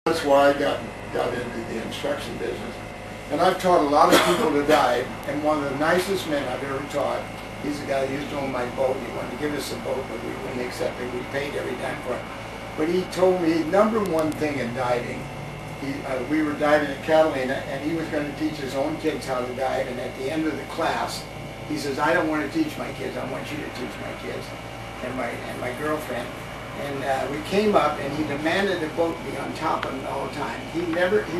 That's why I got into the instruction business. And I've taught a lot of people to dive, and one of the nicest men I've ever taught, he's the guy who used to own my boat. He wanted to give us a boat, but we wouldn't accept it. We paid every time for it. But he told me, number one thing in diving, we were diving at Catalina, and he was going to teach his own kids how to dive, and at the end of the class, he says, I don't want to teach my kids, I want you to teach my kids and my girlfriend. And we came up, and he demanded the boat be on top of him all the time. He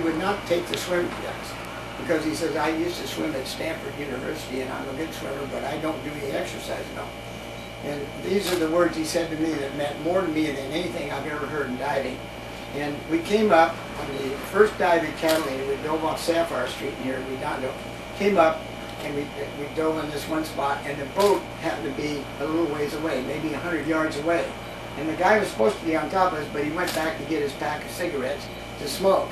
would not take the swim class, because he says, I used to swim at Stanford University, and I'm a good swimmer, but I don't do any exercise at all. And these are the words he said to me that meant more to me than anything I've ever heard in diving. And we came up on the first dive at Catalina. We dove off Sapphire Street near Redondo. Came up, and we dove in this one spot, and the boat happened to be a little ways away, maybe 100 yards away. And the guy was supposed to be on top of us, but he went back to get his pack of cigarettes to smoke.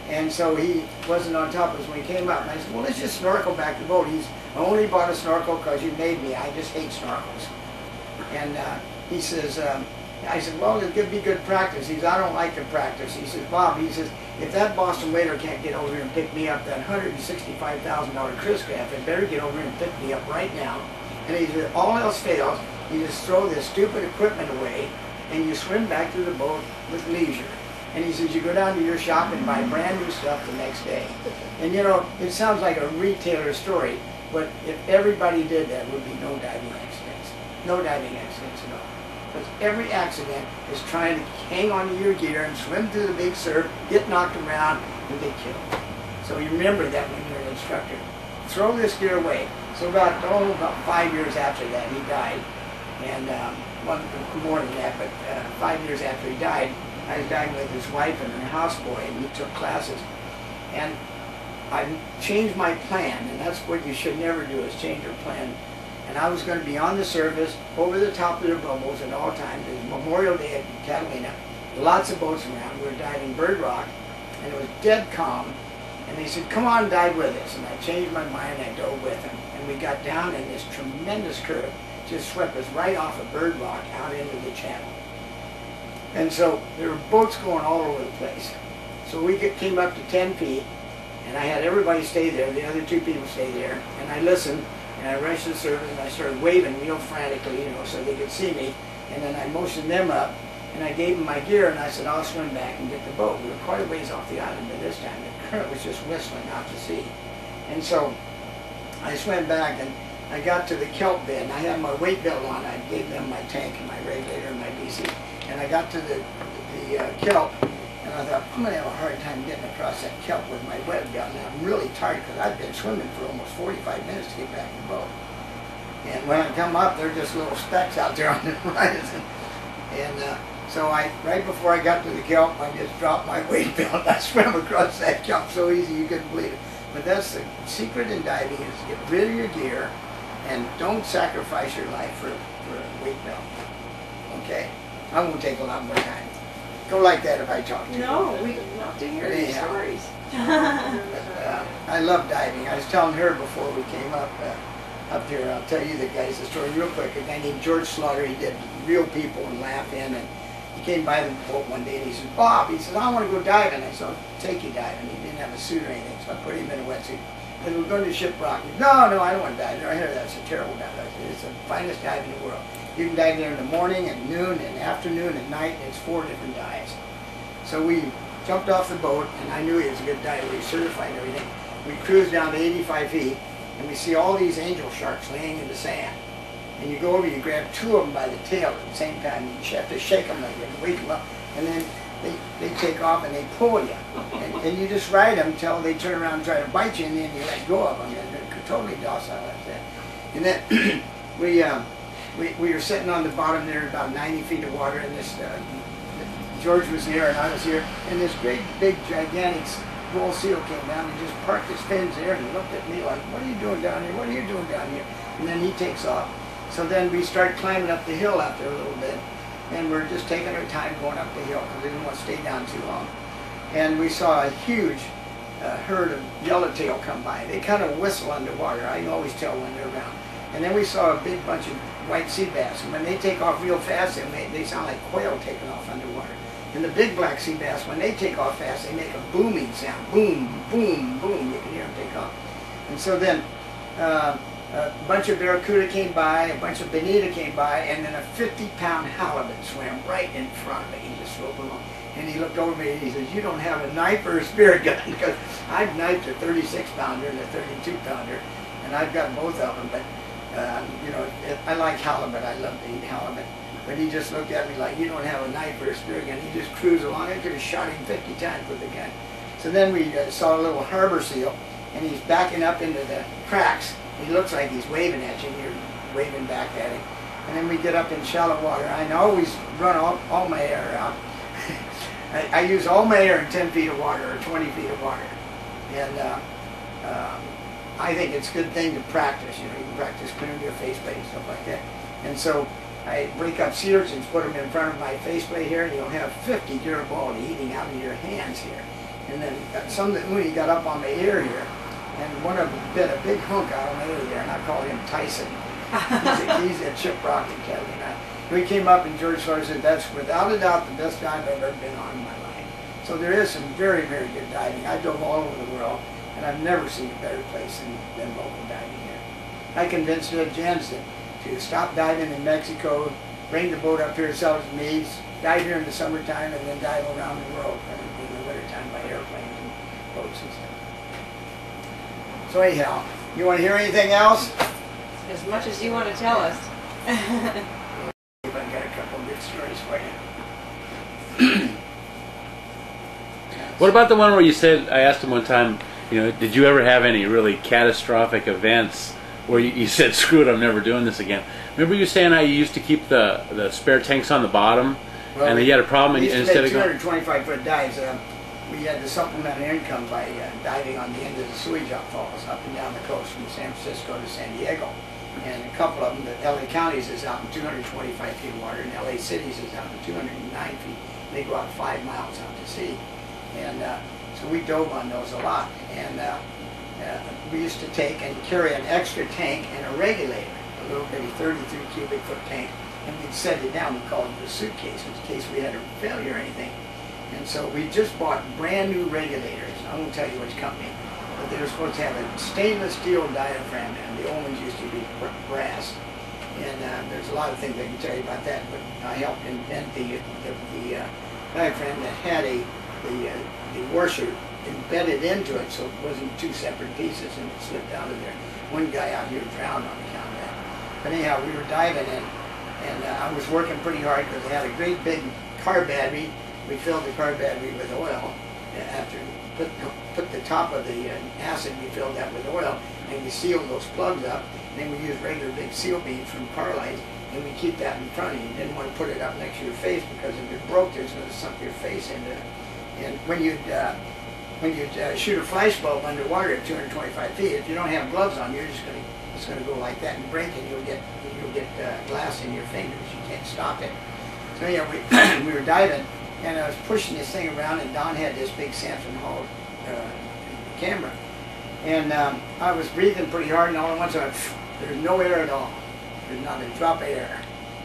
And so he wasn't on top of us when he came up. And I said, well, let's just snorkel back to the boat. I only bought a snorkel because you made me. I just hate snorkels. And he says, I said, well, it'll be good practice. He says, I don't like to practice. He says, Bob, he says, if that Boston waiter can't get over here and pick me up, that $165,000 Chris Craft, it better get over here and pick me up right now. And he said, all else fails, you just throw this stupid equipment away and you swim back to the boat with leisure. And he says, you go down to your shop and buy brand new stuff the next day. And you know, it sounds like a retailer story, but if everybody did that, there would be no diving accidents. No diving accidents at all. Because every accident is trying to hang on to your gear and swim through the big surf, get knocked around, and get killed. So you remember that when you're an instructor. Throw this gear away. So about 5 years after that, he died. And more than that, but 5 years after he died, I was diving with his wife and her houseboy, and we took classes. And I changed my plan, and that's what you should never do, is change your plan. And I was going to be on the surface, over the top of the bubbles at all times. It was Memorial Day at Catalina, lots of boats around. We were diving Bird Rock, and it was dead calm. And they said, come on, dive with us. And I changed my mind, and I dove with them. And we got down in this tremendous curve, just swept us right off of Bird Rock out into the channel. And so there were boats going all over the place. So we came up to 10 feet, and I had everybody stay there, the other two people stay there, and I listened, and I rushed to the surface, and I started waving real frantically, you know, so they could see me, and then I motioned them up, and I gave them my gear, and I said, I'll swim back and get the boat. We were quite a ways off the island by this time. The current was just whistling out to sea. And so I swam back, and I got to the kelp bed, and I had my weight belt on. I gave them my tank and my regulator and my DC. And I got to the kelp, and I thought, I'm going to have a hard time getting across that kelp with my wet belt. And I'm really tired because I've been swimming for almost 45 minutes to get back to the boat. And when I come up, there are just little specks out there on the horizon. And so right before I got to the kelp, I just dropped my weight belt. I swam across that kelp so easy you couldn't believe it. But that's the secret in diving, is to get rid of your gear and don't sacrifice your life for a weight belt. Okay? I won't take a lot more time. Go like that if I talk to you. No, we love to hear your stories. I love diving. I was telling her before we came up here, I'll tell you the guys the story real quick. A guy named George Slaughter, he did Real People and Laugh In, and he came by the boat one day and he said, Bob, he said, I want to go diving. I said, I'll take you diving. He didn't have a suit or anything, so I put him in a wetsuit. And we're going to Shiprock. He said, no, I don't want to dive there. I hear that's a terrible dive. I said, it's the finest dive in the world. You can dive there in the morning, at noon, and afternoon, and night, and it's 4 different dives. So we jumped off the boat, and I knew he was a good diver. He was certified and everything. We cruised down to 85 feet, and we see all these angel sharks laying in the sand. And you go over, you grab 2 of them by the tail at the same time. You have to shake them like that and wake them up. And then they take off and they pull you. And you just ride them until they turn around and try to bite you, and then you let go of them. And they're totally docile like that. And then we were sitting on the bottom there, about 90 feet of water, and this George was here and I was here, and this great, big, gigantic bull seal came down and just parked his fins there and looked at me like, what are you doing down here? What are you doing down here? And then he takes off. So then we start climbing up the hill out there a little bit, and we're just taking our time going up the hill because we didn't want to stay down too long. And we saw a huge herd of yellowtail come by. They kind of whistle underwater. I can always tell when they're around. And then we saw a big bunch of white sea bass, and when they take off real fast, they sound like quail taking off underwater. And the big black sea bass, when they take off fast, they make a booming sound. Boom, boom, boom. You can hear them take off. And so then a bunch of barracuda came by, a bunch of bonita came by, and then a 50-pound halibut swam right in front of me. He just swooped along. And he looked over at me and he says, "You don't have a knife or a spear gun?" Because I've knifed a 36-pounder and a 32-pounder, and I've got both of them. But, you know, I like halibut. I love to eat halibut. But he just looked at me like, "You don't have a knife or a spear gun." He just cruised along. I could have shot him 50 times with the gun. So then we saw a little harbor seal, and he's backing up into the cracks. He looks like he's waving at you, and you're waving back at him. And then we get up in shallow water. I always run all my air out. I use all my air in 10 feet of water or 20 feet of water. And I think it's a good thing to practice. You know, you can practice clearing your faceplate and stuff like that. And so I break up sea urchins, put them in front of my faceplate here, and you'll have 50 garibaldi eating out of your hands here. And then some of the uni got up on my ear here, and one of them bit a big hunk out of my ear there, and I called him Tyson. He's a chip rocket cat. We came up, and George Sawyer said, "That's without a doubt the best dive I've ever been on in my life." So there is some very, very good diving. I dove all over the world, and I've never seen a better place than local diving here. I convinced Jens to stop diving in Mexico, bring the boat up here, sell it to me, dive here in the summertime, and then dive around the world in the wintertime by airplanes and boats and stuff. So anyhow, you want to hear anything else? As much as you want to tell us. I've got a couple of good stories for you. What about the one where you said, I asked him one time, you know, did you ever have any really catastrophic events where you said, "Screw it, I'm never doing this again"? Remember you saying how you used to keep the spare tanks on the bottom, well, and you had a problem, and instead of going 225-foot dives, we had to supplement our income by diving on the end of the sewage outfalls up and down the coast from San Francisco to San Diego. And a couple of them, the LA counties is out in 225 feet of water, and LA cities is out in 209 feet. They go out 5 miles out to sea. And so we dove on those a lot. And we used to take and carry an extra tank and a regulator, a little bitty 33 cubic foot tank, and we'd set it down. We called it a suitcase in case we had a failure or anything. And so we just bought brand new regulators. I won't tell you which company. But they were supposed to have a stainless steel diaphragm, and the old ones used to be brass. And there's a lot of things I can tell you about that, but I helped invent the diaphragm that had the washer embedded into it, so it wasn't two separate pieces and it slipped out of there. One guy out here drowned on account of that. But anyhow, we were diving in, and I was working pretty hard because they had a great big car battery. We filled the car battery with oil. After put the top of the acid, we filled that with oil, and we sealed those plugs up. And then we used regular big seal beads from car lights, and we keep that in front of you. You didn't want to put it up next to your face because if it broke, it's going to suck your face into it. And when you'd shoot a flash bulb underwater at 225 feet, if you don't have gloves on, you're just it's going to go like that and break, and you'll get glass in your fingers. You can't stop it. So yeah, we were diving, and I was pushing this thing around, and Don had this big Samson Hall camera, and I was breathing pretty hard, and all at once there's no air at all. There's not a drop of air.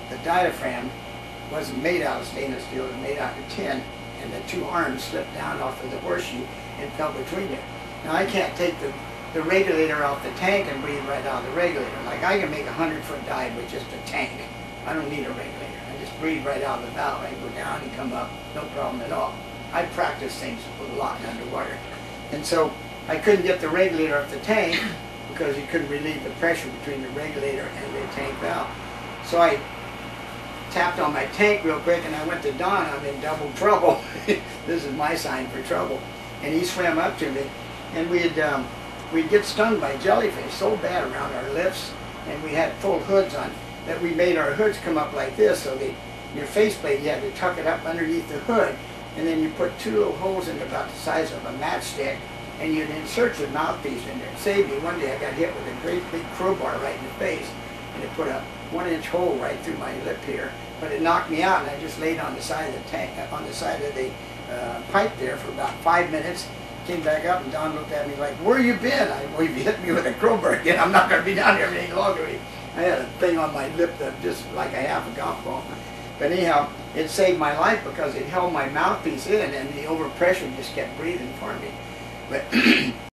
The diaphragm wasn't made out of stainless steel; it was made out of tin. And the two arms slipped down off of the horseshoe and fell between there. Now I can't take the regulator off the tank and breathe right out of the regulator. Like I can make a 100-foot dive with just a tank. I don't need a regulator. I just breathe right out of the valve. I go down and come up, no problem at all. I practice things a lot underwater. And so I couldn't get the regulator off the tank because you couldn't relieve the pressure between the regulator and the tank valve. So I tapped on my tank real quick, and I went to Don. I'm in double trouble. This is my sign for trouble. And he swam up to me, and we'd get stung by jellyfish so bad around our lips, and we had full hoods on that we made our hoods come up like this, so your faceplate, you had to tuck it up underneath the hood, and then you put two little holes in about the size of a matchstick, and you'd insert your mouthpiece in there. It saved me. One day I got hit with a great big crowbar right in the face, and it put a 1-inch hole right through my lip here, but it knocked me out, and I just laid on the side of the tank, on the side of the pipe there for about 5 minutes. Came back up, and Don looked at me like, "Where you been?" Well, if you hit me with a crowbar again, I'm not going to be down here any longer. I had a thing on my lip that just like a half a golf ball. But anyhow, it saved my life because it held my mouthpiece in and the overpressure just kept breathing for me. But